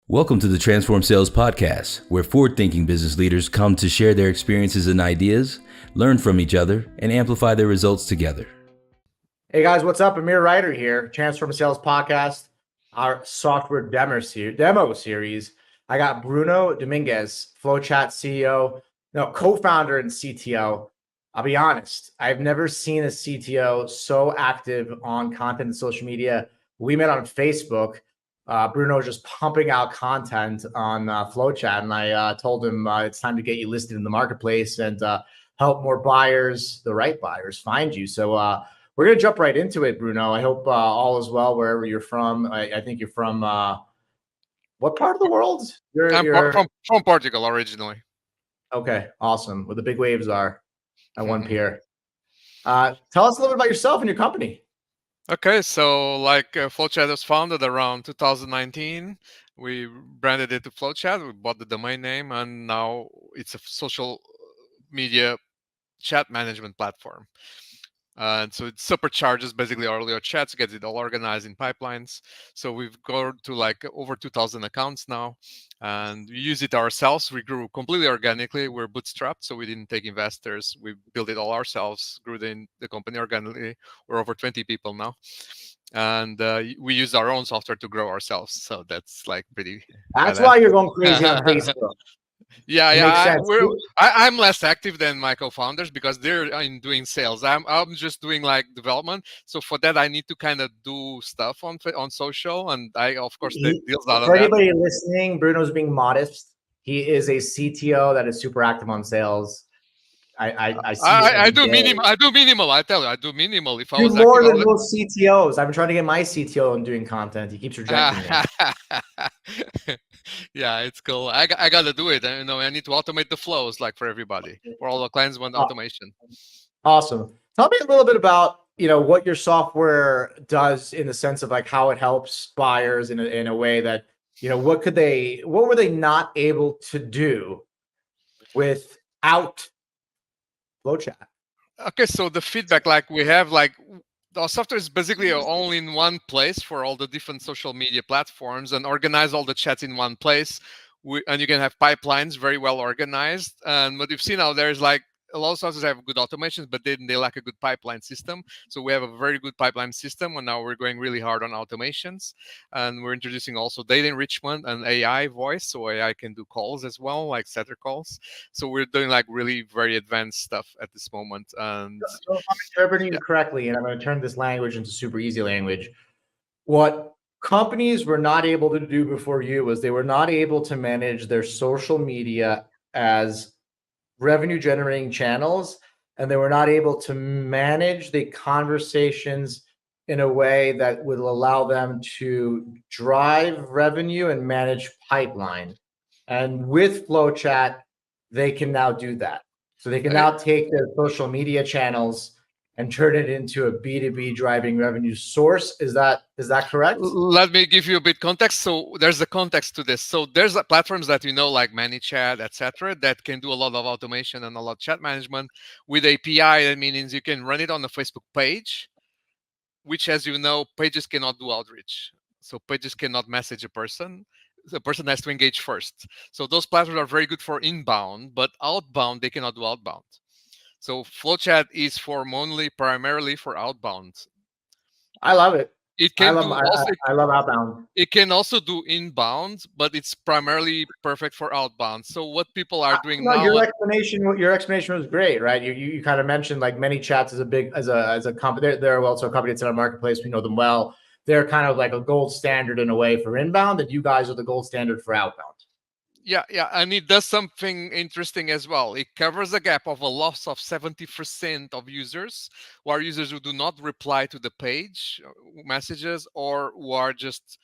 Welcome to the Transform Sales Podcast, where forward-thinking business leaders come to share their experiences and ideas, learn from each other, and amplify their results together. Hey guys, what's up? Amir Ryder here, Transform Sales Podcast, our software demo series. I got Bruno Dominguez, Flowchat CEO, co-founder and CTO. I'll be honest, I've never seen a CTO so active on content and social media. We met on Facebook. Bruno was just pumping out content on Flowchat, and I told him it's time to get you listed in the marketplace and help more buyers, the right buyers, find you. So we're going to jump right into it, Bruno. I hope all is well wherever you're from. I think you're from what part of the world? I'm from Portugal originally. Okay, awesome. Where the big waves are at one pier. Tell us a little bit about yourself and your company. Okay, so Flowchat was founded around 2019. We branded it to Flowchat. We bought the domain name, and now it's a social media chat management platform. And so it supercharges basically all your chats, gets it all organized in pipelines. So we've got to over 2,000 accounts now, and we use it ourselves. We grew completely organically. We're bootstrapped, so we didn't take investors. We built it all ourselves, grew the company organically. We're over 20 people now. And we use our own software to grow ourselves. So that's pretty. That's why you're going crazy on Facebook. Yeah. I'm less active than my co-founders because they're in doing sales. I'm just doing development. So for that, I need to kind of do stuff on social, and I of course deals out of that. For anybody listening, Bruno's being modest. He is a CTO that is super active on sales. I do minimal. I do minimal. I tell you, I do minimal. If I was more than most CTOs, I've been trying to get my CTO in doing content. He keeps rejecting me. Yeah, it's cool. I got to do it. I need to automate the flows for everybody. For all the clients want automation. Awesome. Tell me a little bit about what your software does in the sense of how it helps buyers in a way that what were they not able to do without Flowchat? Okay, so the feedback we have our software is basically all in one place for all the different social media platforms and organize all the chats in one place. And you can have pipelines very well organized. And what we've seen out there is a lot of softwares have good automations, but then they lack a good pipeline system. So we have a very good pipeline system, and now we're going really hard on automations. And we're introducing also data enrichment and AI voice, so AI can do calls as well, like setter calls. So we're doing really very advanced stuff at this moment. And so if I'm interpreting you correctly, and I'm going to turn this language into super easy language, what companies were not able to do before you was they were not able to manage their social media as revenue generating channels, and they were not able to manage the conversations in a way that would allow them to drive revenue and manage pipeline. And with Flowchat, they can now do that. So they can now take their social media channels and turn it into a B2B driving revenue source. Is that correct? Let me give you a bit context. So there's a context to this. So there's platforms that like ManyChat, etc., that can do a lot of automation and a lot of chat management with API. That means you can run it on a Facebook page, which, as you know, pages cannot do outreach. So pages cannot message a person. The person has to engage first. So those platforms are very good for inbound, but outbound, they cannot do outbound. So Flowchat is primarily for outbound. I love it. I love outbound. It can also do inbound, but it's primarily perfect for outbound. So what people are doing now. Your explanation was great, right? You kind of mentioned ManyChat as a company. They're also a company that's in our marketplace. We know them well. They're kind of like a gold standard in a way for inbound, and you guys are the gold standard for outbound. Yeah, and it does something interesting as well. It covers a gap of a loss of 70% of users, who are users who do not reply to the page messages or who are just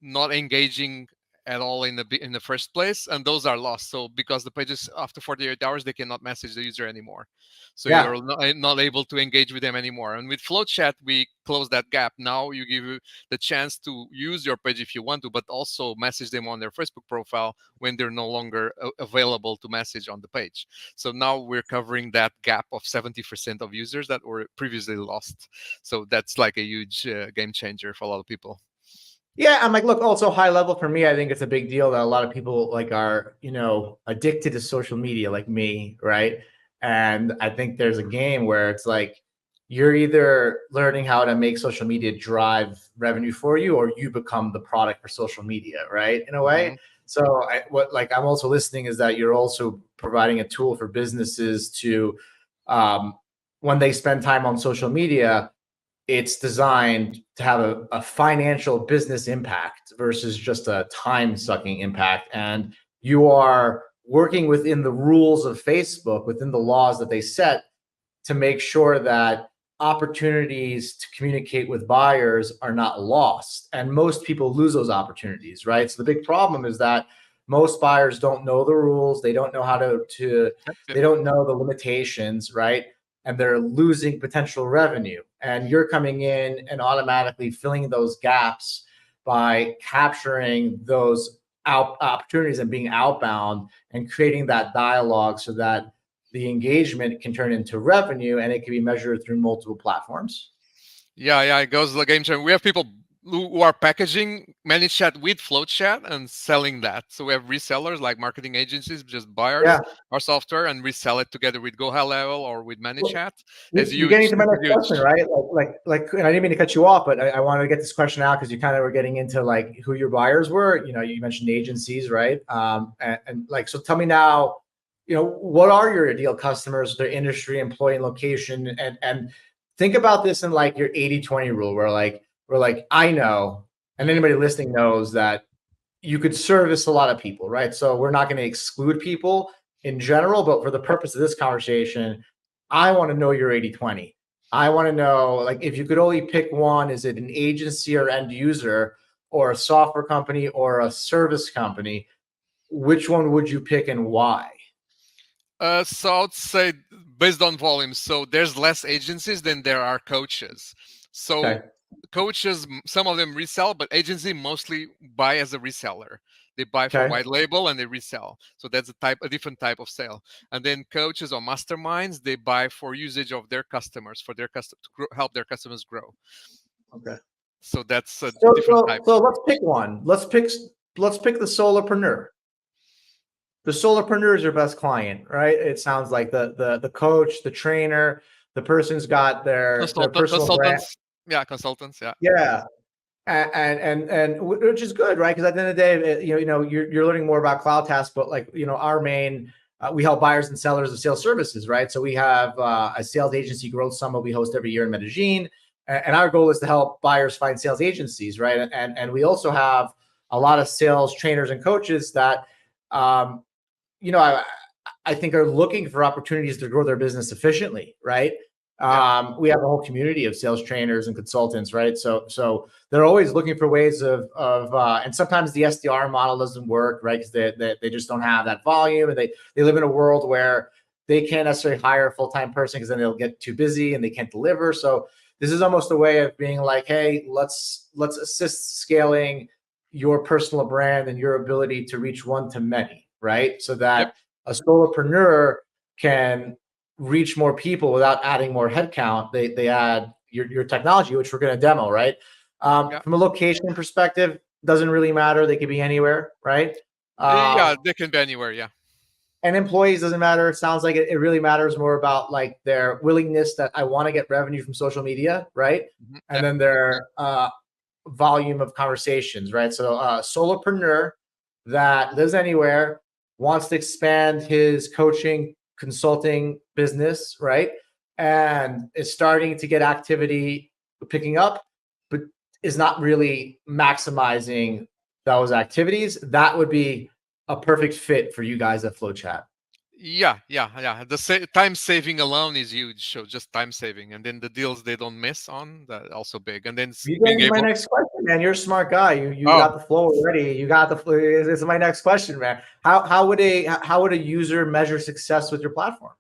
not engaging at all in the first place, and those are lost. So because the pages after 48 hours, they cannot message the user anymore. So you're not able to engage with them anymore. And with Flowchat, we close that gap. Now you give you the chance to use your page if you want to, but also message them on their Facebook profile when they're no longer available to message on the page. So now we're covering that gap of 70% of users that were previously lost. So that's a huge game changer for a lot of people. Yeah, I'm like, look, also high level for me, I think it's a big deal that a lot of people like are, addicted to social media like me, right? And I think there's a game where it's like you're either learning how to make social media drive revenue for you or you become the product for social media, right? In a way. Hmm. So what like I'm also listening is that you're also providing a tool for businesses to um when they spend time on social media, it's designed to have a financial business impact versus just a time sucking impact. And you are working within the rules of Facebook, within the laws that they set to make sure that opportunities to communicate with buyers are not lost. And most people lose those opportunities, right? So the big problem is that most buyers don't know the rules. They don't know how Yep. they don't know the limitations, right? And they're losing potential revenue. And you're coming in and automatically filling those gaps by capturing those opportunities and being outbound and creating that dialogue so that the engagement can turn into revenue and it can be measured through multiple platforms. Yeah, it goes the game changer. We have people who are packaging ManyChat with Flowchat and selling that. So we have resellers like marketing agencies just buyers Yeah. our software and resell it together with Go High Level or with Well, ManyChat. It's you're getting huge. to my Super next question, huge. right? And I didn't mean to cut you off, but I wanted to get this question out because you kind of were getting into like who your buyers were. You mentioned agencies, right? And like, so tell me now, what are your ideal customers, their industry, employee, and location, and think about this in like your 80-20 rule, where like I know, and Mhm. anybody listening knows that you could service a lot of people, right? So we're not going to exclude people in general, but for the purpose of this conversation, I want to know your 80-20. I want to know, like, if you could only pick one, is it an agency or end user or a software company or a service company? Which one would you pick and why? So I'd say based on volume. So there's less agencies than there are coaches. So Okay. coaches, some of them resell, but agency mostly buy as a reseller. They buy for Okay. white label and they resell. So that's a different type of sale. And then coaches or masterminds, they buy for usage of their customers, for their help their customers grow. Okay. So that's a So, different so, type. so let's pick one. Let's pick the solopreneur. The solopreneur is your best client, right? It sounds like the coach, the trainer, the person's got their personal brand. Consultants. Yeah, consultants. Yeah. Yeah, and which is good, right? Because at the end of the day, you're learning more about CloudTask, but like our main, we help buyers and sellers of sales services, right? So we have a sales agency growth summit we host every year in Medellin, and our goal is to help buyers find sales agencies, right? And we also have a lot of sales trainers and coaches that, um, you know, I, I think are looking for opportunities to grow their business efficiently, right? Yep. We have a whole community of sales trainers and consultants, right? So they're always looking for ways and sometimes the SDR model doesn't work, right? Because they just don't have that volume, and they live in a world where they can't necessarily hire a full-time person because then they'll get too busy and they can't deliver. So this is almost a way of being like, hey, let's assist scaling your personal brand and your ability to reach one to many, right? So Yep. that a solopreneur can reach more people without adding more headcount. They add your technology, which we're going to demo, right? Yeah. From a location perspective, doesn't really matter. They could be anywhere, right? Yeah. Um, They can be anywhere. Yeah. and employees doesn't matter. It sounds like it really matters more about like their willingness that I want to get revenue from social media, right? And Yeah. then their volume of conversations, right? So solopreneur that lives anywhere, wants to expand his coaching consulting business, right? And is starting to get activity picking up, but is not really maximizing those activities. That would be a perfect fit for you guys at Flowchat. Yeah. The time saving alone is huge. So just time saving, and then the deals they don't miss on that also big. And then You get being into my able. next question, man. You're a smart guy. You Oh, got the flow already. You got the flow. This is my next question, man. How would a user measure success with your platform?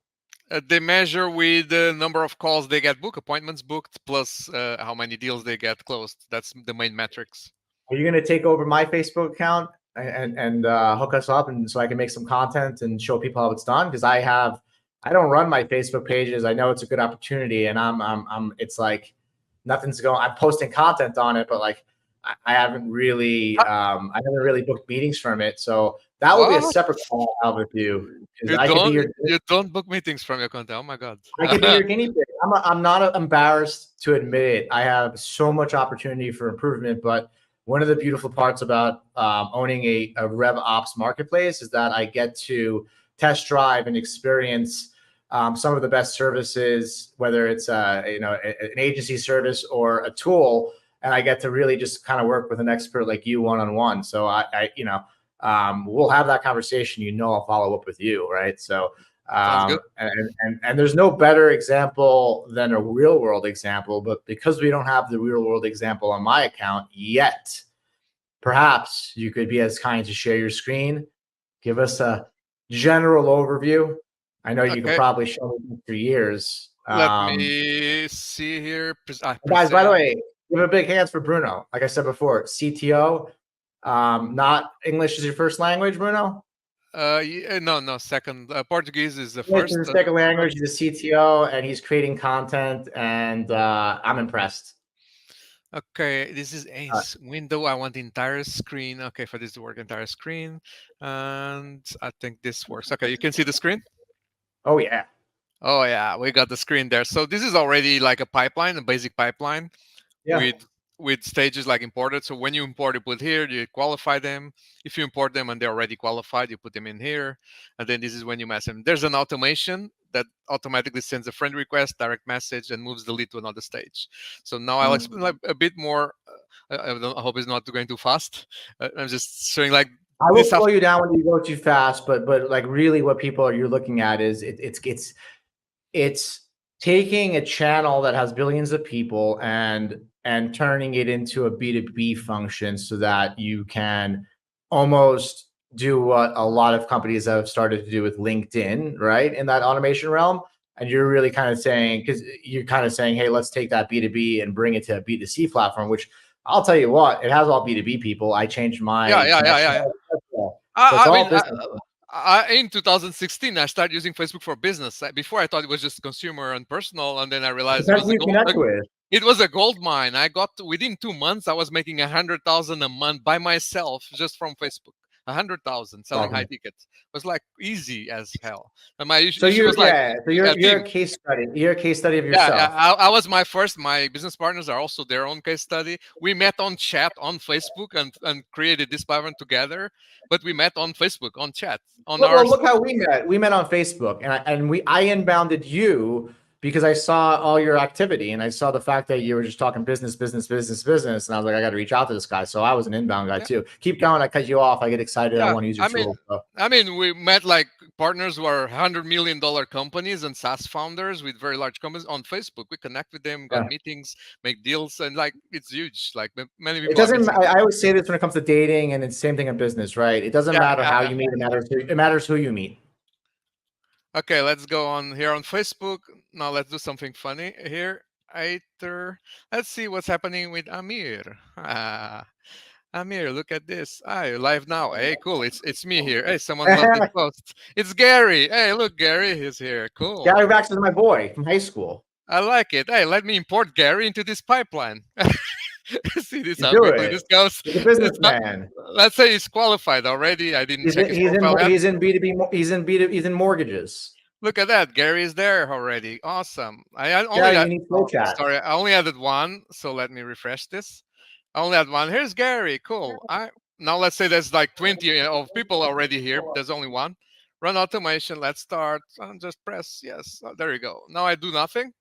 they measure with the number of calls they get booked, appointments booked, plus how many deals they get closed. That's the main metrics. Are you going to take over my Facebook account and hook us up, and so I can make some content and show people how it's done? Because I don't run my Facebook pages. I know it's a good opportunity, and I'm it's like nothing's going. I'm posting content on it, but like I haven't really booked meetings from it. So that will be a What? separate call I'll have with you, because I could be You don't book meetings from your content. Oh my god. I could be your guinea pig. I'm not embarrassed to admit it. I have so much opportunity for improvement, but one of the beautiful parts about owning a RevOps marketplace is that I get to test drive and experience some of the best services, whether it's an agency service or a tool, and I get to really just kind of work with an expert like you one on one. So we'll have that conversation. I'll follow up with you, right? So. Sounds good. And there's no better example than a real world example, but because we don't have the real world example on my account yet, perhaps you could be as kind to share your screen, give us a general overview. I know you could Okay. probably show me for years. Let me see here. Guys, by the way, give a big hands for Bruno. Like I said before, CTO, not English is your first language, Bruno? No. Second, Portuguese is the English first. is the second language. He's a CTO and he's creating content, and I'm impressed. Okay, this is a window. I want the entire screen. Okay, for this to work, entire screen, and I think this works. Okay, you can see the screen. Oh yeah. Oh yeah, we got the screen there. So this is already like a pipeline, a basic pipeline, Yeah. with stages like imported. So when you import, you put here, you qualify them. If you import them and they're already qualified, you put them in here. And then this is when you mess them. There's an automation that automatically sends a friend request, direct message, and moves the lead to another stage. So now I'll explain like a bit more. I hope it's not going too fast. I'm just showing like. I will slow you down when you go too fast, but like really what you're looking at is it's taking a channel that has billions of people and turning it into a B2B function so that you can almost do what a lot of companies have started to do with LinkedIn, right? In that automation realm. And you're really kind of saying, hey, let's take that B2B and bring it to a B2C platform, which I'll tell you what, it has all B2B people. I changed my Yeah. So it's all business. In 2016, I started using Facebook for business. Before, I thought it was just consumer and personal, and then I realized it was a gold mine. I got within 2 months, I was making 100,000 a month by myself just from Facebook. 100,000 selling high tickets. It was like easy as hell. And my issue was like, you're a case study. You're a case study of yourself. Yeah, I was my business partners are also their own case study. We met on chat on Facebook and created this platform together. But we met on Facebook on chat. Look how we met. We met on Facebook, and I inbounded you because I saw all your activity and I saw the fact that you were just talking business. And I was like, I got to reach out to this guy. So I was an inbound guy too. Keep going. I cut you off. I get excited. I want to use your tool. I mean, we met like partners who are $100 million companies and SaaS founders with very large companies on Facebook. We connect with them, got meetings, make deals, and like it's huge. Like many people. It doesn't. I always say this when it comes to dating, and it's the same thing in business, right? It doesn't matter how you meet. It matters who you meet. Okay, let's go on here on Facebook. Now let's do something funny here. Let's see what's happening with Amir. Amir, look at this. You're live now. Hey, cool. It's me here. Hey, someone loved the post. It's Gary. Hey, look, Gary is here. Cool. Gary Baxter is my boy from high school. I like it. Hey, let me import Gary into this pipeline. See this how quickly this goes. He's a businessman. Let's say he's qualified already. I didn't check his profile. He's in B2B. He's in mortgages. Look at that. Gary is there already. Awesome. You need Flowchat. Sorry, I only added one. So let me refresh this. I only had one. Here's Gary. Cool. Now let's say there's like 20 of people already here. There's only one. Run automation. Let's start. Just press yes. There you go. Now I do nothing.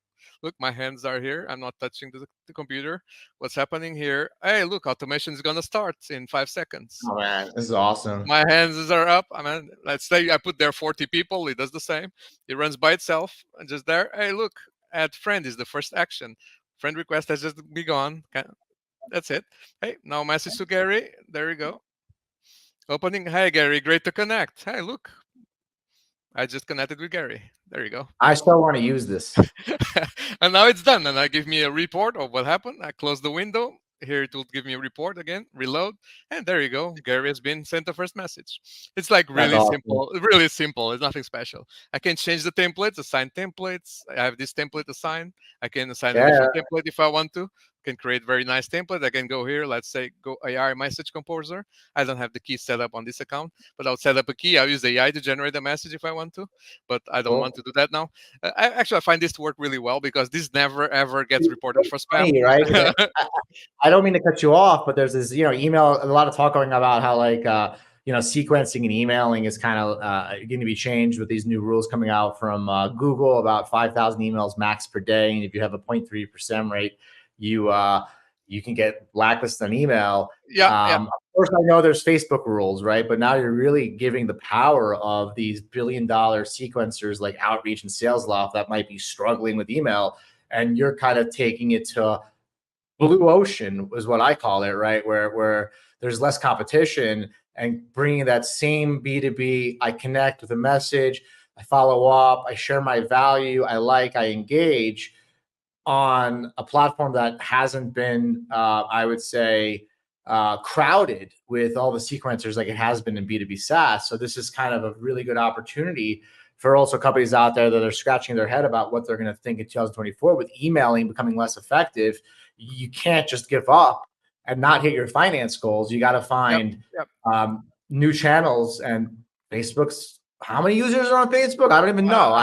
Look, my hands are here. I'm not touching the computer. What's happening here? Hey, look, automation is going to start in 5 seconds. Oh, man. This is awesome. My hands are up. I mean, let's say I put there 40 people. It does the same. It runs by itself. And just there. Hey, look, add friend is the first action. Friend request has just begun. That's it. Hey, now message to Gary. There you go. Opening. Hey, Gary, great to connect. Hey, look. I just connected with Gary. There you go. I still want to use this. And now it's done. And I give me a report of what happened. I close the window. Here it will give me a report again, reload. And there you go. Gary has been sent the first message. It's like really simple. Really simple. It's nothing special. I can change the templates, assign templates. I have this template assigned. I can assign a different template if I want to. can create very nice template. I can go here, let's say go AI message composer. I don't have the key set up on this account, but I'll set up a key. I'll use AI to generate a message if I want to, but I don't want Cool. to do that now. I find this to work really well because this never ever gets It's reported for spam. funny, right? I don't mean to cut you off, but there's this, email, a lot of talk going about how like, sequencing and emailing is kind of going to be changed with these new rules coming out from Google about 5,000 emails max per day. And if you have a 0.3% rate, you can get blacklisted on email. Yeah. Of course, I know there's Facebook rules, right? But now you're really giving the power of these billion-dollar sequencers like Outreach and SalesLoft that might be struggling with email, and you're kind of taking it to blue ocean, is what I call it, right? Where there's less competition, and bringing that same B2B, I connect with a message, I follow up, I share my value, I engage on a platform that hasn't been, I would say, crowded with all the sequencers like it has been in B2B SaaS. So this is kind of a really good opportunity for also companies out there that are scratching their head about what they're going to think in 2024 with emailing becoming less effective. You can't just give up and not hit your finance goals. You got to find new channels, and Facebook's, how many users are on Facebook? I don't even know.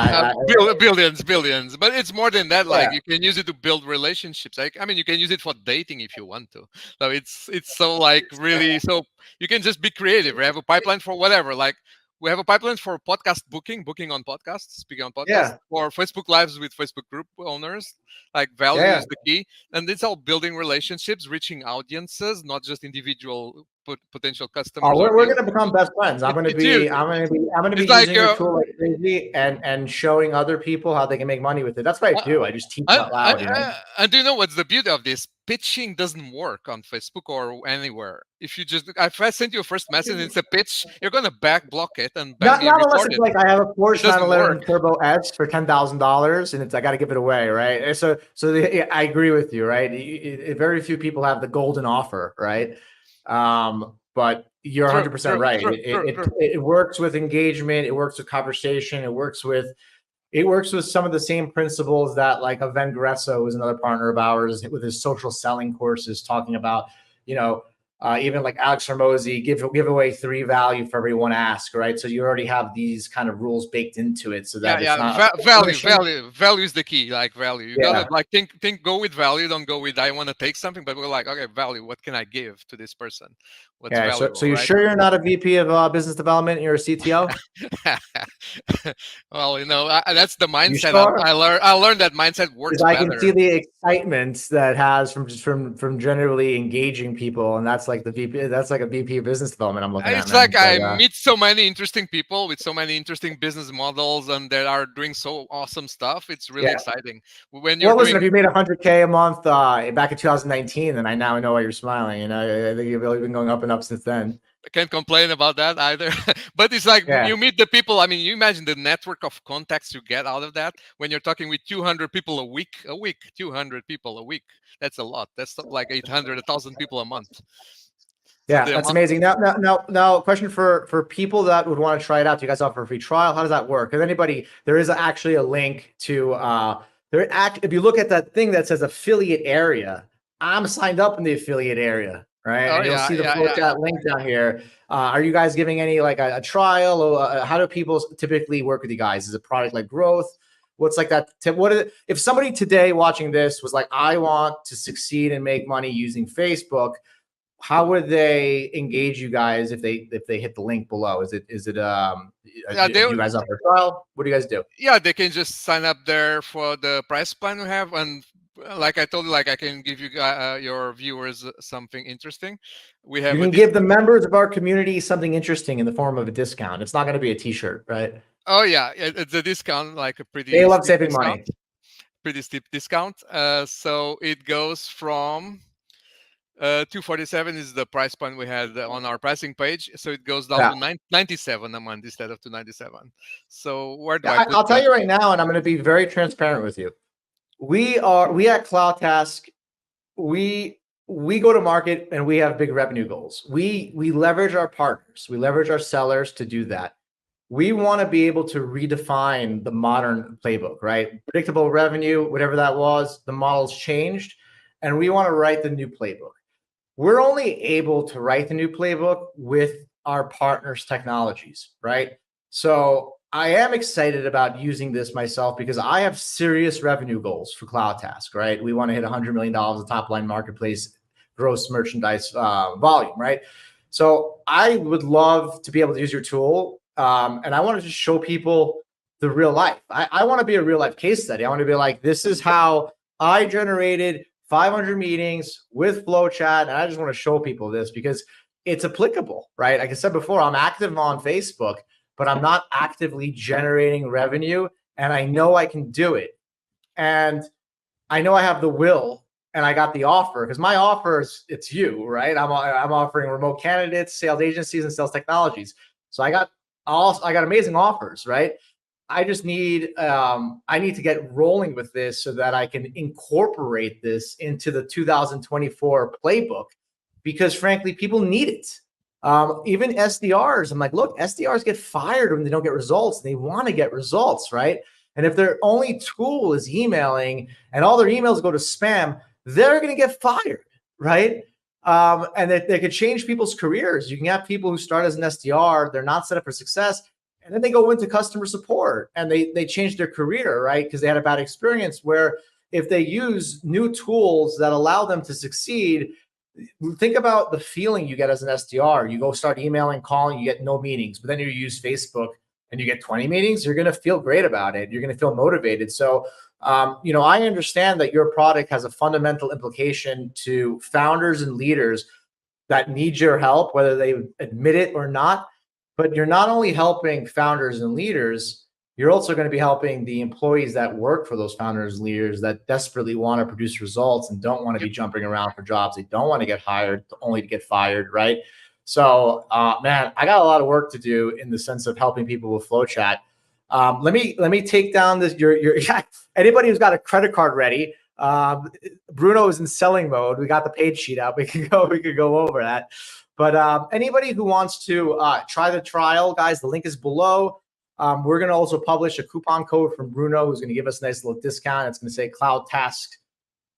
Billions, but it's more than that. Like you can use it to build relationships. Like, I mean, you can use it for dating if you want to. So it's so like really, so you can just be creative. We have a pipeline for whatever. Like we have a pipeline for podcast booking on podcasts, speaking on podcasts, or Facebook Lives with Facebook group owners. Like value is the key, and it's all building relationships, reaching audiences, not just individual potential customers. Oh, we're going to become best friends. I'm going to be using your tool like crazy and showing other people how they can make money with it. That's what I do. I just teach out loud. And do you know what's the beauty of this? Pitching doesn't work on Facebook or anywhere. If you just, if I send you a first message and it's a pitch, you're going to block it and not unless it's like I have a Porsche 911 Turbo S for $10,000 and I got to give it away, right? So I agree with you, right? Very few people have the golden offer, right? But you're 100% right. It works with engagement. It works with conversation. It works with some of the same principles that like a Ven Gresso is another partner of ours with his social selling courses, talking about, even like Alex Hormozy, give away 3 value for every 1 ask, right? So you already have these kind of rules baked into it, so that it's not value is the key. Like value, you gotta like think, go with value. Don't go with I want to take something, but we're like, okay, value. What can I give to this person? What's valuable, so you're sure you're not a VP of business development? You're a CTO? Well, that's the mindset. I learned that mindset works better. I can see the excitement that has from generally engaging people, and that's like the VP. That's like a VP of business development. I'm looking at. It's like I meet so many interesting people with so many interesting business models, and they are doing so awesome stuff. It's really exciting. When you're if you made $100K a month back in 2019, then I now know why you're smiling. I think you've really been going up and up since then. I can't complain about that either. But it's like you meet the people. I mean, you imagine the network of contacts you get out of that when you're talking with 200 people a week, 200 people a week. That's a lot. That's like 800, 1,000 people a month. Yeah, that's amazing. Now, question for people that would want to try it out. Do you guys offer a free trial? How does that work? There is actually a link to if you look at that thing that says affiliate area, I'm signed up in the affiliate area. Right. And you'll see the Flowchat link down here. Are you guys giving any like a trial, or how do people typically work with you guys? Is it product like growth? What's like that? If somebody today watching this was like, I want to succeed and make money using Facebook, how would they engage you guys if they hit the link below? Do you guys offer a trial? What do you guys do? Yeah, they can just sign up there for the price plan we have, and like I told you, like I can give you your viewers something interesting. You can give the members of our community something interesting in the form of a discount. It's not going to be a T-shirt, right? Oh yeah, it's a discount, like a pretty. They love saving money. Pretty steep discount. So it goes from 247 is the price point we had on our pricing page. So it goes down to 97 a month instead of 297. So where do I'll tell you right now, and I'm going to be very transparent with you. We at CloudTask, we go to market and we have big revenue goals. We leverage our partners, we leverage our sellers to do that. We want to be able to redefine the modern playbook, right? Predictable revenue, whatever that was, the model's changed. and we want to write the new playbook. We're only able to write the new playbook with our partners' technologies, right? So I am excited about using this myself because I have serious revenue goals for CloudTask, right? We want to hit $100 million of top line marketplace gross merchandise volume, right? So I would love to be able to use your tool. And I want to just show people the real life. I want to be a real life case study. I want to be like, this is how I generated 500 meetings with Flowchat. And I just want to show people this because it's applicable, right? Like I said before, I'm active on Facebook, but I'm not actively generating revenue. And I know I can do it. And I know I have the will, and I got the offer because my offer is it's you, right? I'm offering remote candidates, sales agencies, and sales technologies. So I got amazing offers, right? I just need I need to get rolling with this so that I can incorporate this into the 2024 playbook because frankly, people need it. Even SDRs, I'm like, look, SDRs get fired when they don't get results. They want to get results, right? And if their only tool is emailing and all their emails go to spam, they're going to get fired, right? And they could change people's careers. You can have people who start as an SDR, they're not set up for success, and then they go into customer support and they change their career, right? Because they had a bad experience where if they use new tools that allow them to succeed, think about the feeling you get as an SDR. You go start emailing, calling, you get no meetings, but then you use Facebook and you get 20 meetings, you're going to feel great about it. You're going to feel motivated. So, I understand that your product has a fundamental implication to founders and leaders that need your help, whether they admit it or not. But you're not only helping founders and leaders, you're also going to be helping the employees that work for those founders and leaders that desperately want to produce results and don't want to be jumping around for jobs. They don't want to get hired only to get fired, right? So, man, I got a lot of work to do in the sense of helping people with Flowchat. Let me take down this. Anybody who's got a credit card ready. Bruno is in selling mode. We got the page sheet out. We could go over that. But anybody who wants to try the trial, guys, the link is below. We're going to also publish a coupon code from Bruno, who's going to give us a nice little discount. It's going to say CloudTask,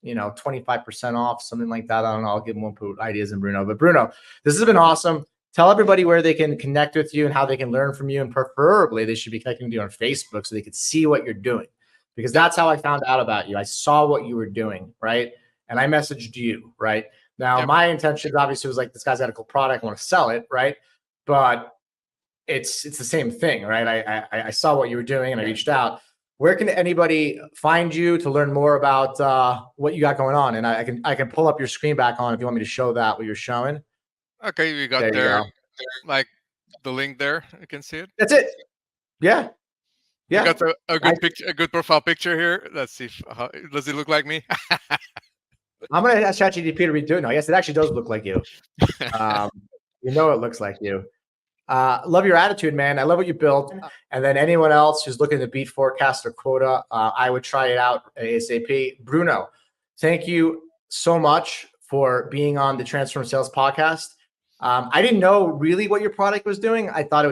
25% off, something like that. I don't know. I'll give more ideas in Bruno. But Bruno, this has been awesome. Tell everybody where they can connect with you and how they can learn from you. And preferably, they should be connecting with you on Facebook so they could see what you're doing. Because that's how I found out about you. I saw what you were doing, right? And I messaged you, right? Now, my intention obviously was like, this guy's got a cool product. I want to sell it, right? But it's the same thing, right? I saw what you were doing and I reached out. Where can anybody find you to learn more about what you got going on? And I can pull up your screen back on if you want me to show that what you're showing. Okay, we got there like the link there. You can see it. That's it. Yeah. You got a good picture, a good profile picture here. Let's see. Does it look like me? I'm gonna ask ChatGPT to redo it. No, yes, it actually does look like you. It looks like you. Love your attitude, man. I love what you built. And then anyone else who's looking to beat forecast or quota, I would try it out ASAP. Bruno, thank you so much for being on the Transform Sales podcast. I didn't know really what your product was doing. I thought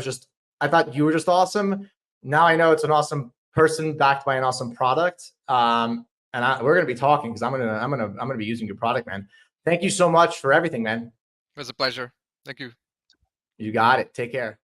you were just awesome. Now I know it's an awesome person backed by an awesome product. And we're gonna be talking because I'm gonna be using your product, man. Thank you so much for everything, man. It was a pleasure. Thank you. You got it. Take care.